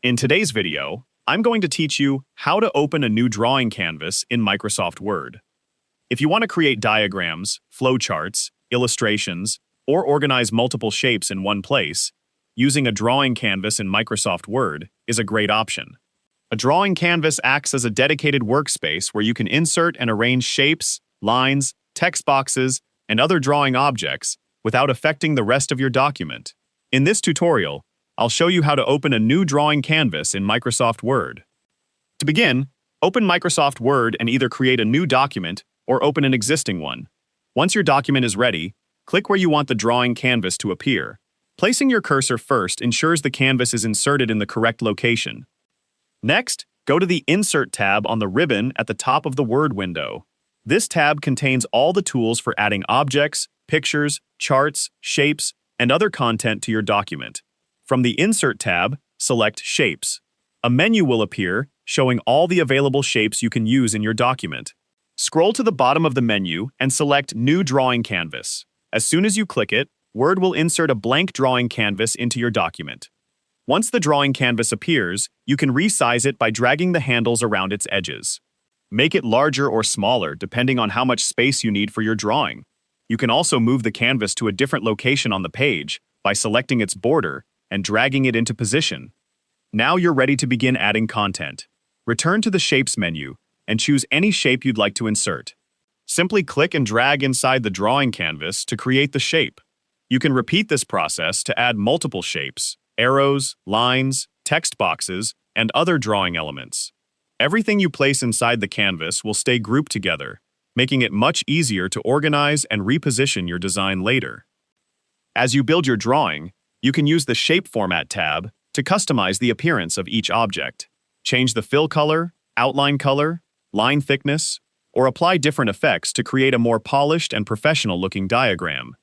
In today's video, I'm going to teach you how to open a new drawing canvas in Microsoft Word. If you want to create diagrams, flowcharts, illustrations, or organize multiple shapes in one place, using a drawing canvas in Microsoft Word is a great option. A drawing canvas acts as a dedicated workspace where you can insert and arrange shapes, lines, text boxes, and other drawing objects without affecting the rest of your document. In this tutorial, I'll show you how to open a new drawing canvas in Microsoft Word. To begin, open Microsoft Word and either create a new document or open an existing one. Once your document is ready, click where you want the drawing canvas to appear. Placing your cursor first ensures the canvas is inserted in the correct location. Next, go to the Insert tab on the ribbon at the top of the Word window. This tab contains all the tools for adding objects, pictures, charts, shapes, and other content to your document. From the Insert tab, select Shapes. A menu will appear showing all the available shapes you can use in your document. Scroll to the bottom of the menu and select New Drawing Canvas. As soon as you click it, Word will insert a blank drawing canvas into your document. Once the drawing canvas appears, you can resize it by dragging the handles around its edges. Make it larger or smaller depending on how much space you need for your drawing. You can also move the canvas to a different location on the page by selecting its border and dragging it into position. Now you're ready to begin adding content. Return to the Shapes menu and choose any shape you'd like to insert. Simply click and drag inside the drawing canvas to create the shape. You can repeat this process to add multiple shapes, arrows, lines, text boxes, and other drawing elements. Everything you place inside the canvas will stay grouped together, making it much easier to organize and reposition your design later. As you build your drawing, you can use the Shape Format tab to customize the appearance of each object. Change the fill color, outline color, line thickness, or apply different effects to create a more polished and professional-looking diagram.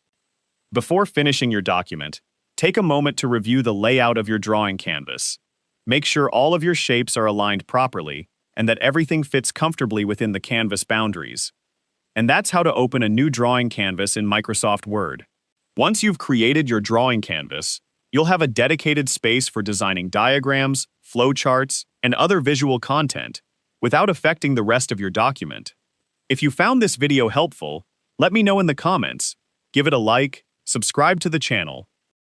Before finishing your document, take a moment to review the layout of your drawing canvas. Make sure all of your shapes are aligned properly and that everything fits comfortably within the canvas boundaries. And that's how to open a new drawing canvas in Microsoft Word. Once you've created your drawing canvas, you'll have a dedicated space for designing diagrams, flowcharts, and other visual content without affecting the rest of your document. If you found this video helpful, let me know in the comments, give it a like, subscribe to the channel,